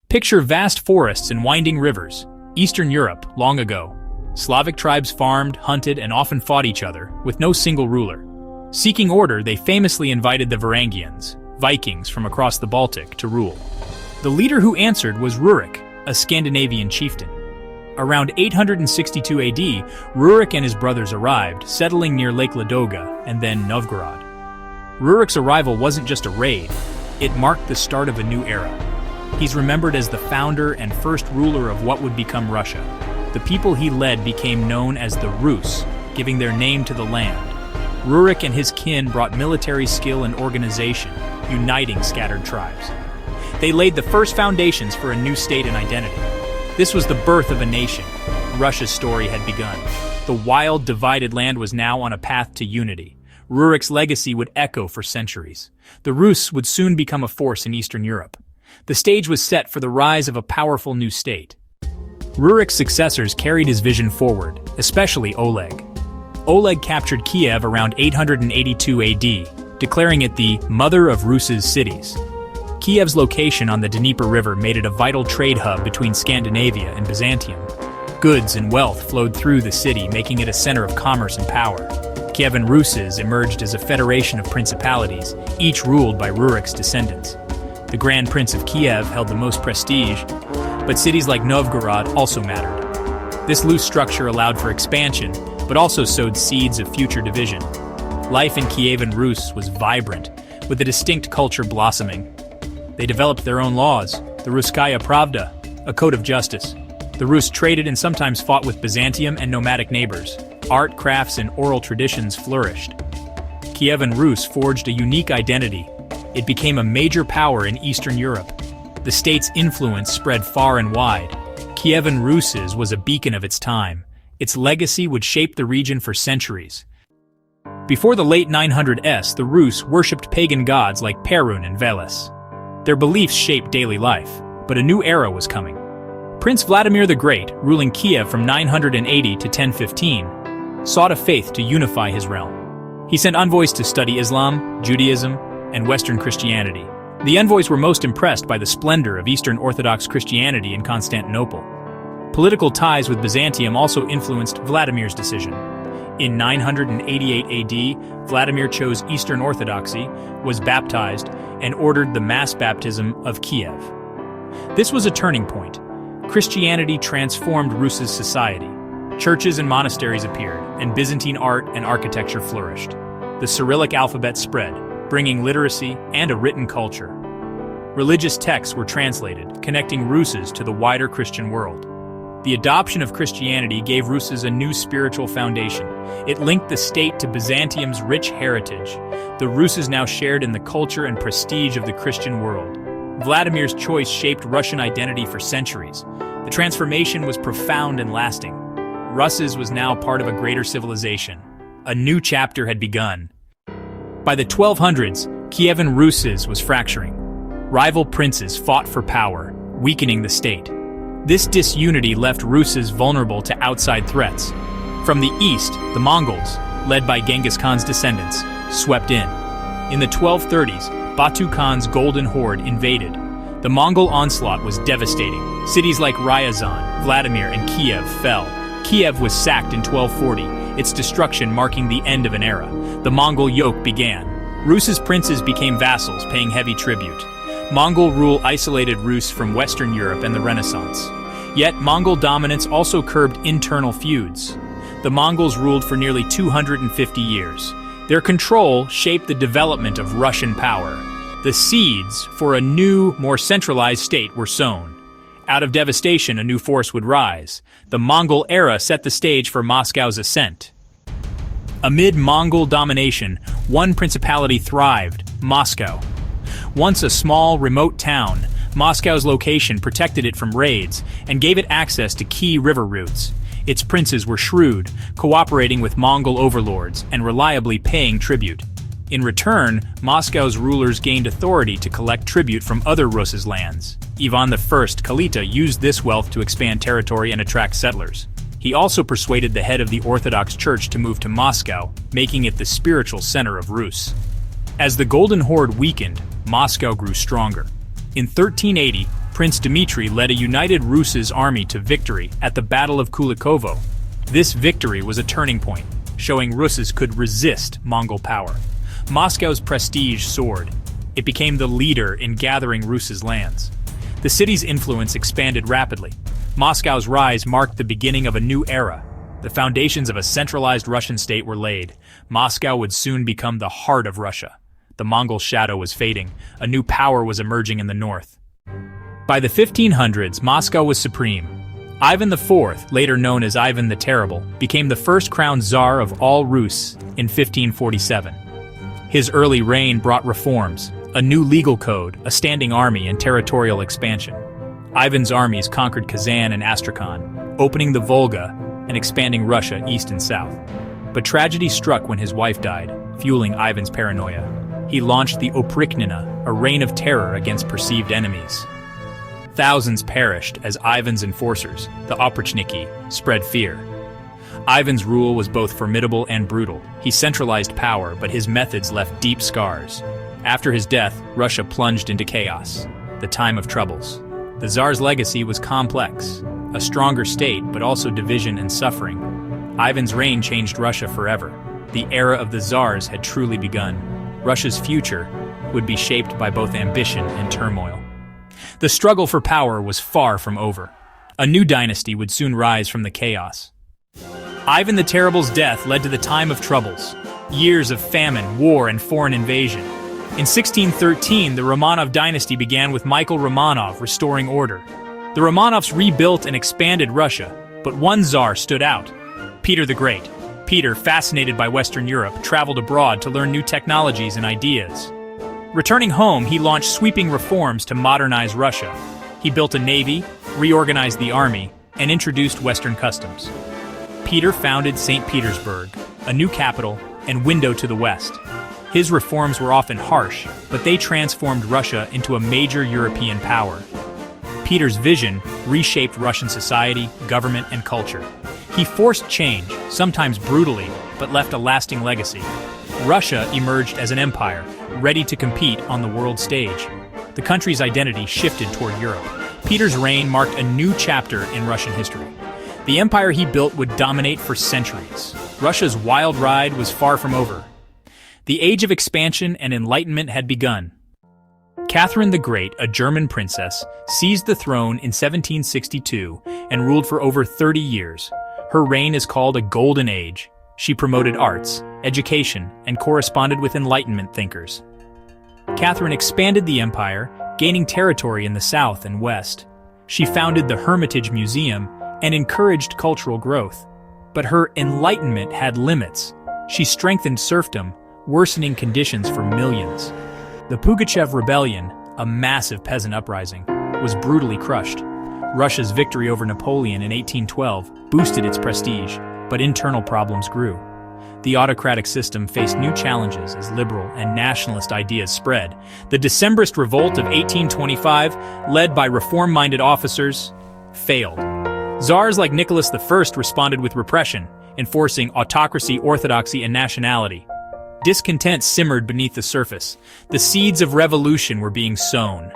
Picture vast forests and winding rivers. Eastern Europe, long ago. Slavic tribes farmed, hunted, and often fought each other, with no single ruler. Seeking order, they famously invited the Varangians, Vikings from across the Baltic, to rule. The leader who answered was Rurik, a Scandinavian chieftain. Around 862 AD, Rurik and his brothers arrived, settling near Lake Ladoga and then Novgorod. Rurik's arrival wasn't just a raid, it marked the start of a new era. He's remembered as the founder and first ruler of what would become Russia. The people he led became known as the Rus, giving their name to the land. Rurik and his kin brought military skill and organization, uniting scattered tribes. They laid the first foundations for a new state and identity. This was the birth of a nation. Russia's story had begun. The wild, divided land was now on a path to unity. Rurik's legacy would echo for centuries. The Rus would soon become a force in Eastern Europe. The stage was set for the rise of a powerful new state. Rurik's successors carried his vision forward, especially Oleg. Oleg captured Kiev around 882 AD, declaring it the mother of Rus' cities. Kiev's location on the Dnieper River made it a vital trade hub between Scandinavia and Byzantium. Goods and wealth flowed through the city, making it a center of commerce and power. Kievan Ruses emerged as a federation of principalities, each ruled by Rurik's descendants. The Grand Prince of Kiev held the most prestige, but cities like Novgorod also mattered. This loose structure allowed for expansion, but also sowed seeds of future division. Life in Kievan Rus was vibrant, with a distinct culture blossoming. They developed their own laws, the Ruskaya Pravda, a code of justice. The Rus traded and sometimes fought with Byzantium and nomadic neighbors. Art, crafts, and oral traditions flourished. Kievan Rus forged a unique identity. It became a major power in Eastern Europe. The state's influence spread far and wide. Kievan Rus was a beacon of its time. Its legacy would shape the region for centuries. Before the late 900s, the Rus worshipped pagan gods like Perun and Veles. Their beliefs shaped daily life, but a new era was coming. Prince Vladimir the Great, ruling Kiev from 980 to 1015, sought a faith to unify his realm. He sent envoys to study Islam, Judaism, and Western Christianity. The envoys were most impressed by the splendor of Eastern Orthodox Christianity in Constantinople. Political ties with Byzantium also influenced Vladimir's decision. In 988 AD, Vladimir chose Eastern Orthodoxy, was baptized, and ordered the mass baptism of Kiev. This was a turning point. Christianity transformed Rus' society. Churches and monasteries appeared, and Byzantine art and architecture flourished. The Cyrillic alphabet spread, bringing literacy and a written culture. Religious texts were translated, connecting Rus' to the wider Christian world. The adoption of Christianity gave Rus' a new spiritual foundation. It linked the state to Byzantium's rich heritage. The Rus' now shared in the culture and prestige of the Christian world. Vladimir's choice shaped Russian identity for centuries. The transformation was profound and lasting. Rus' was now part of a greater civilization. A new chapter had begun. By the 1200s, Kievan Rus' was fracturing. Rival princes fought for power, weakening the state. This disunity left Rus' vulnerable to outside threats. From the east, the Mongols, led by Genghis Khan's descendants, swept in. In the 1230s, Batu Khan's Golden Horde invaded. The Mongol onslaught was devastating. Cities like Ryazan, Vladimir, and Kiev fell. Kiev was sacked in 1240, its destruction marking the end of an era. The Mongol yoke began. Rus' princes became vassals, paying heavy tribute. Mongol rule isolated Rus from Western Europe and the Renaissance. Yet Mongol dominance also curbed internal feuds. The Mongols ruled for nearly 250 years. Their control shaped the development of Russian power. The seeds for a new, more centralized state were sown. Out of devastation, a new force would rise. The Mongol era set the stage for Moscow's ascent. Amid Mongol domination, one principality thrived: Moscow. Once a small, remote town, Moscow's location protected it from raids and gave it access to key river routes. Its princes were shrewd, cooperating with Mongol overlords and reliably paying tribute. In return, Moscow's rulers gained authority to collect tribute from other Rus' lands. Ivan I Kalita used this wealth to expand territory and attract settlers. He also persuaded the head of the Orthodox Church to move to Moscow, making it the spiritual center of Rus. As the Golden Horde weakened, Moscow grew stronger. In 1380, Prince Dmitry led a united Rus's army to victory at the Battle of Kulikovo. This victory was a turning point, showing Russes could resist Mongol power. Moscow's prestige soared. It became the leader in gathering Rus's lands. The city's influence expanded rapidly. Moscow's rise marked the beginning of a new era. The foundations of a centralized Russian state were laid. Moscow would soon become the heart of Russia. The Mongol shadow was fading. A new power was emerging in the north. By the 1500s, Moscow was supreme. Ivan IV, later known as Ivan the Terrible, became the first crowned Tsar of all Rus in 1547. His early reign brought reforms, a new legal code, a standing army, and territorial expansion. Ivan's armies conquered Kazan and Astrakhan, opening the Volga and expanding Russia east and south. But tragedy struck when his wife died, fueling Ivan's paranoia. He launched the Oprichnina, a reign of terror against perceived enemies. Thousands perished as Ivan's enforcers, the Oprichniki, spread fear. Ivan's rule was both formidable and brutal. He centralized power, but his methods left deep scars. After his death, Russia plunged into chaos, the time of troubles. The Tsar's legacy was complex, a stronger state, but also division and suffering. Ivan's reign changed Russia forever. The era of the Tsars had truly begun. Russia's future would be shaped by both ambition and turmoil. The struggle for power was far from over. A new dynasty would soon rise from the chaos. Ivan the Terrible's death led to the time of troubles, years of famine, war, and foreign invasion. In 1613, the Romanov dynasty began with Michael Romanov restoring order. The Romanovs rebuilt and expanded Russia, but one Tsar stood out: Peter the Great. Peter, fascinated by Western Europe, traveled abroad to learn new technologies and ideas. Returning home, he launched sweeping reforms to modernize Russia. He built a navy, reorganized the army, and introduced Western customs. Peter founded St. Petersburg, a new capital and window to the West. His reforms were often harsh, but they transformed Russia into a major European power. Peter's vision reshaped Russian society, government, and culture. He forced change, sometimes brutally, but left a lasting legacy. Russia emerged as an empire, ready to compete on the world stage. The country's identity shifted toward Europe. Peter's reign marked a new chapter in Russian history. The empire he built would dominate for centuries. Russia's wild ride was far from over. The age of expansion and enlightenment had begun. Catherine the Great, a German princess, seized the throne in 1762 and ruled for over 30 years. Her reign is called a golden age. She promoted arts, education, and corresponded with Enlightenment thinkers. Catherine expanded the empire, gaining territory in the south and west. She founded the Hermitage Museum and encouraged cultural growth. But her enlightenment had limits. She strengthened serfdom, worsening conditions for millions. The Pugachev Rebellion, a massive peasant uprising, was brutally crushed. Russia's victory over Napoleon in 1812 boosted its prestige, but internal problems grew. The autocratic system faced new challenges as liberal and nationalist ideas spread. The Decembrist Revolt of 1825, led by reform-minded officers, failed. Tsars like Nicholas I responded with repression, enforcing autocracy, orthodoxy, and nationality. Discontent simmered beneath the surface. The seeds of revolution were being sown.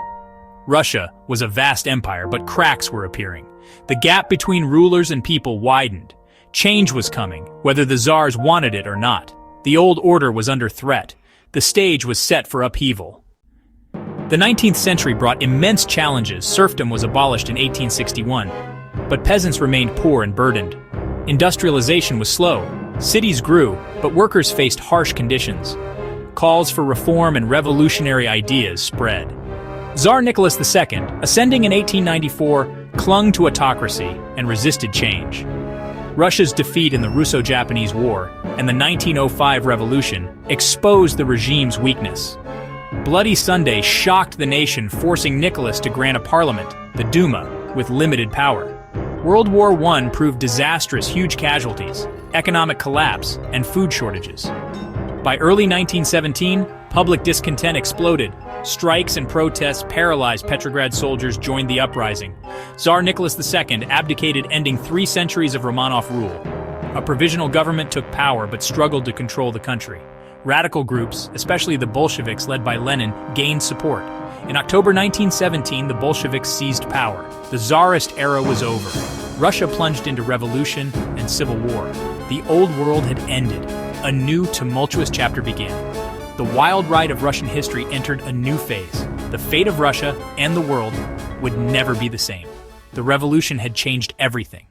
Russia was a vast empire, but cracks were appearing. The gap between rulers and people widened. Change was coming, whether the Tsars wanted it or not. The old order was under threat. The stage was set for upheaval. The 19th century brought immense challenges. Serfdom was abolished in 1861, but peasants remained poor and burdened. Industrialization was slow. Cities grew, but workers faced harsh conditions. Calls for reform and revolutionary ideas spread. Tsar Nicholas II, ascending in 1894, clung to autocracy and resisted change. Russia's defeat in the Russo-Japanese War and the 1905 revolution exposed the regime's weakness. Bloody Sunday shocked the nation, forcing Nicholas to grant a parliament, the Duma, with limited power. World War I proved disastrous, huge casualties, economic collapse, and food shortages. By early 1917, public discontent exploded. Strikes and protests paralyzed. Petrograd soldiers joined the uprising. Tsar Nicholas II abdicated, ending 3 centuries of Romanov rule. A provisional government took power but struggled to control the country. Radical groups, especially the Bolsheviks led by Lenin, gained support. In October 1917, the Bolsheviks seized power. The Tsarist era was over. Russia plunged into revolution and civil war. The old world had ended. A new, tumultuous chapter began. The wild ride of Russian history entered a new phase. The fate of Russia and the world would never be the same. The revolution had changed everything.